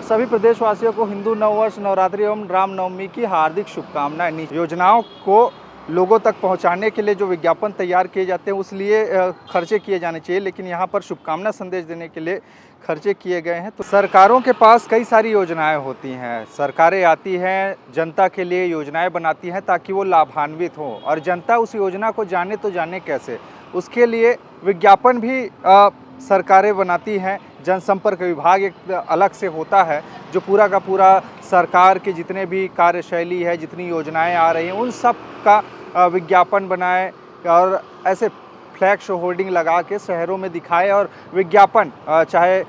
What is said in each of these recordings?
सभी प्रदेशवासियों को हिंदू नववर्ष, नवरात्रि एवं रामनवमी की हार्दिक शुभकामनाएं। योजनाओं को लोगों तक पहुंचाने के लिए जो विज्ञापन तैयार किए जाते हैं उस लिए खर्चे किए जाने चाहिए, लेकिन यहाँ पर शुभकामना संदेश देने के लिए खर्चे किए गए हैं। तो सरकारों के पास कई सारी योजनाएं होती हैं। सरकारें आती हैं, जनता के लिए योजनाएं बनाती हैं ताकि वो लाभान्वित हो, और जनता उस योजना को जाने तो जाने कैसे, उसके लिए विज्ञापन भी सरकारें बनाती हैं। जनसंपर्क विभाग एक अलग से होता है जो पूरा का पूरा सरकार के जितने भी कार्यशैली है, जितनी योजनाएं आ रही हैं उन सब का विज्ञापन बनाए और ऐसे फ्लैक्स होर्डिंग लगा के शहरों में दिखाए और विज्ञापन चाहे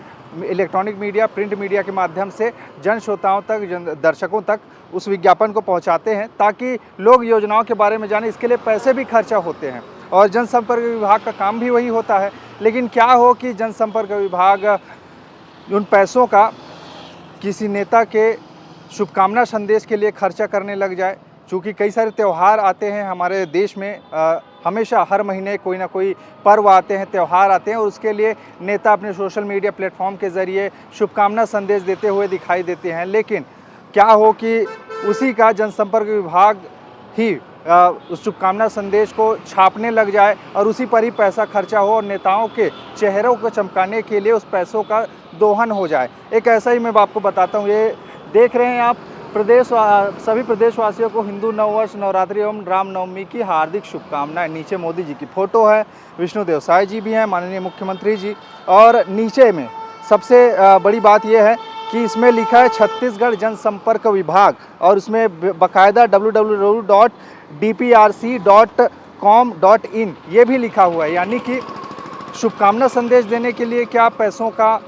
इलेक्ट्रॉनिक मीडिया, प्रिंट मीडिया के माध्यम से जन श्रोताओं तक, दर्शकों तक उस विज्ञापन को पहुंचाते हैं ताकि लोग योजनाओं के बारे में जानें। इसके लिए पैसे भी खर्चा होते हैं और जनसंपर्क विभाग का काम भी वही होता है। लेकिन क्या हो कि जनसंपर्क विभाग उन पैसों का किसी नेता के शुभकामना संदेश के लिए खर्चा करने लग जाए। चूँकि कई सारे त्यौहार आते हैं हमारे देश में, हमेशा हर महीने कोई ना कोई पर्व आते हैं, त्यौहार आते हैं और उसके लिए नेता अपने सोशल मीडिया प्लेटफॉर्म के ज़रिए शुभकामना संदेश देते हुए दिखाई देते हैं। लेकिन क्या हो कि उसी का जनसंपर्क विभाग ही उस शुभकामना संदेश को छापने लग जाए और उसी पर ही पैसा खर्चा हो और नेताओं के चेहरों को चमकाने के लिए उस पैसों का दोहन हो जाए। एक ऐसा ही मैं आपको बताता हूँ, ये देख रहे हैं आप, सभी प्रदेशवासियों को हिंदू नववर्ष, नवरात्रि एवं रामनवमी की हार्दिक शुभकामनाएं। नीचे मोदी जी की फ़ोटो है, विष्णुदेव साय जी भी हैं, माननीय मुख्यमंत्री जी, और नीचे में सबसे बड़ी बात यह है कि इसमें लिखा है छत्तीसगढ़ जनसंपर्क विभाग और उसमें बाकायदा www.dprc.com.in ये भी लिखा हुआ है। यानी कि शुभकामना संदेश देने के लिए क्या पैसों का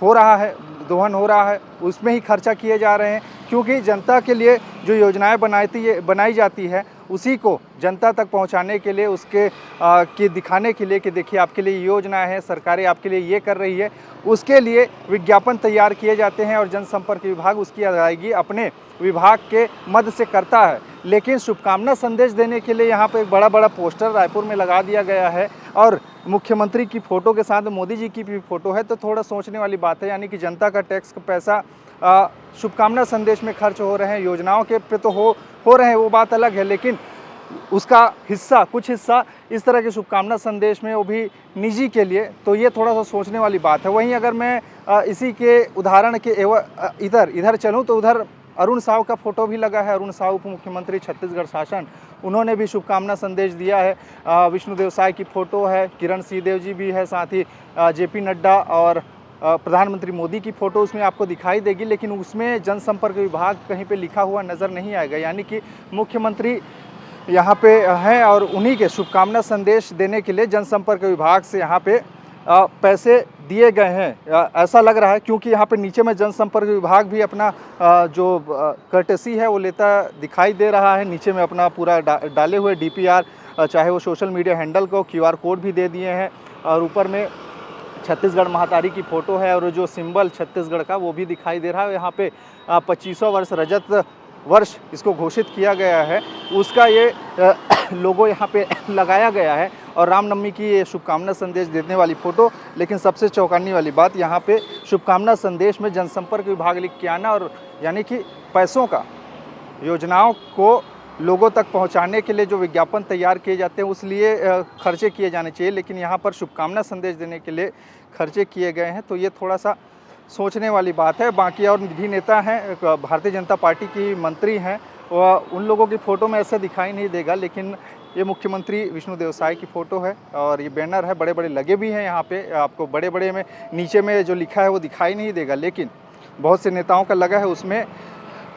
हो रहा है, दोहन हो रहा है, उसमें ही खर्चा किए जा रहे हैं। क्योंकि जनता के लिए जो योजनाएं बनाई जाती है उसी को जनता तक पहुंचाने के लिए, उसके कि दिखाने के लिए कि देखिए आपके लिए योजना है, सरकारें आपके लिए ये कर रही है, उसके लिए विज्ञापन तैयार किए जाते हैं और जनसंपर्क विभाग उसकी अदायगी अपने विभाग के मद से करता है। लेकिन शुभकामना संदेश देने के लिए यहाँ पे एक बड़ा पोस्टर रायपुर में लगा दिया गया है और मुख्यमंत्री की फ़ोटो के साथ मोदी जी की भी फ़ोटो है, तो थोड़ा सोचने वाली बात है। यानी कि जनता का टैक्स का पैसा शुभकामना संदेश में खर्च हो रहे हैं, योजनाओं के पे तो हो रहे हैं, वो बात अलग है, लेकिन उसका हिस्सा, कुछ हिस्सा इस तरह के शुभकामना संदेश में, वो भी निजी के लिए, तो ये थोड़ा सा सोचने वाली बात है। वहीं अगर मैं इसी के उदाहरण के इधर चलूँ तो उधर अरुण साहू का फ़ोटो भी लगा है। अरुण साहू उप मुख्यमंत्री छत्तीसगढ़ शासन, उन्होंने भी शुभकामना संदेश दिया है। विष्णुदेव साय की फ़ोटो है, किरण सिंहदेव जी भी है, साथ ही जेपी नड्डा और प्रधानमंत्री मोदी की फ़ोटो उसमें आपको दिखाई देगी, लेकिन उसमें जनसंपर्क विभाग कहीं पे लिखा हुआ नज़र नहीं आएगा। यानी कि मुख्यमंत्री यहाँ पे हैं और उन्हीं के शुभकामना संदेश देने के लिए जनसंपर्क विभाग से यहाँ पे पैसे दिए गए हैं, ऐसा लग रहा है। क्योंकि यहाँ पे नीचे में जनसंपर्क विभाग भी अपना जो कर्टेसी है वो लेता दिखाई दे रहा है। नीचे में अपना पूरा डाले हुए DPR, चाहे वो सोशल मीडिया हैंडल को QR कोड भी दे दिए हैं और ऊपर में छत्तीसगढ़ महातारी की फ़ोटो है और जो सिंबल छत्तीसगढ़ का वो भी दिखाई दे रहा है। यहाँ पे 2500 वर्ष रजत वर्ष इसको घोषित किया गया है, उसका ये लोगो यहाँ पे लगाया गया है और रामनवमी की ये शुभकामना संदेश देने वाली फ़ोटो। लेकिन सबसे चौंकाने वाली बात, यहाँ पे शुभकामना संदेश में जनसंपर्क विभाग लिख के आना, और यानी कि पैसों का योजनाओं को लोगों तक पहुंचाने के लिए जो विज्ञापन तैयार किए जाते हैं उस लिए खर्चे किए जाने चाहिए, लेकिन यहाँ पर शुभकामना संदेश देने के लिए खर्चे किए गए हैं। तो ये थोड़ा सा सोचने वाली बात है। बाकी और भी नेता हैं, भारतीय जनता पार्टी की मंत्री हैं, उन लोगों की फ़ोटो में ऐसे दिखाई नहीं देगा, लेकिन ये मुख्यमंत्री विष्णुदेव साय की फ़ोटो है और ये बैनर है, बड़े लगे भी हैं यहाँ पे। आपको बड़े में नीचे में जो लिखा है वो दिखाई नहीं देगा, लेकिन बहुत से नेताओं का लगा है, उसमें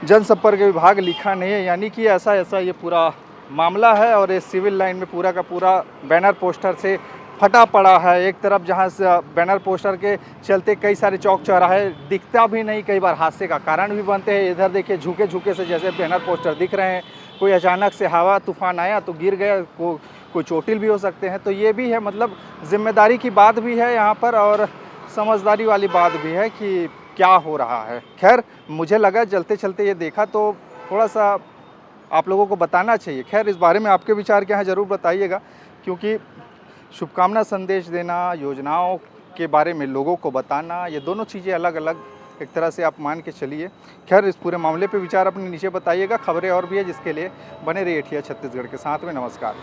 जनसंपर्क विभाग लिखा नहीं है। यानी कि ऐसा ये पूरा मामला है और ये सिविल लाइन में पूरा का पूरा बैनर पोस्टर से फटा पड़ा है। एक तरफ जहाँ से बैनर पोस्टर के चलते कई सारे चौक चौराहे दिखता भी नहीं, कई बार हादसे का कारण भी बनते हैं। इधर देखिए झुके से जैसे बैनर पोस्टर दिख रहे हैं, कोई अचानक से हवा तूफान आया तो गिर गया, कोई चोटिल भी हो सकते हैं। तो ये भी है, मतलब जिम्मेदारी की बात भी है यहाँ पर और समझदारी वाली बात भी है कि क्या हो रहा है। खैर, मुझे लगा चलते चलते ये देखा तो थोड़ा सा आप लोगों को बताना चाहिए। खैर, इस बारे में आपके विचार क्या हैं ज़रूर बताइएगा, क्योंकि शुभकामना संदेश देना, योजनाओं के बारे में लोगों को बताना, ये दोनों चीज़ें अलग अलग एक तरह से आप मान के चलिए। खैर इस पूरे मामले पे विचार अपने नीचे बताइएगा। खबरें और भी है जिसके लिए बने रहिए एठिया छत्तीसगढ़ के साथ में। नमस्कार।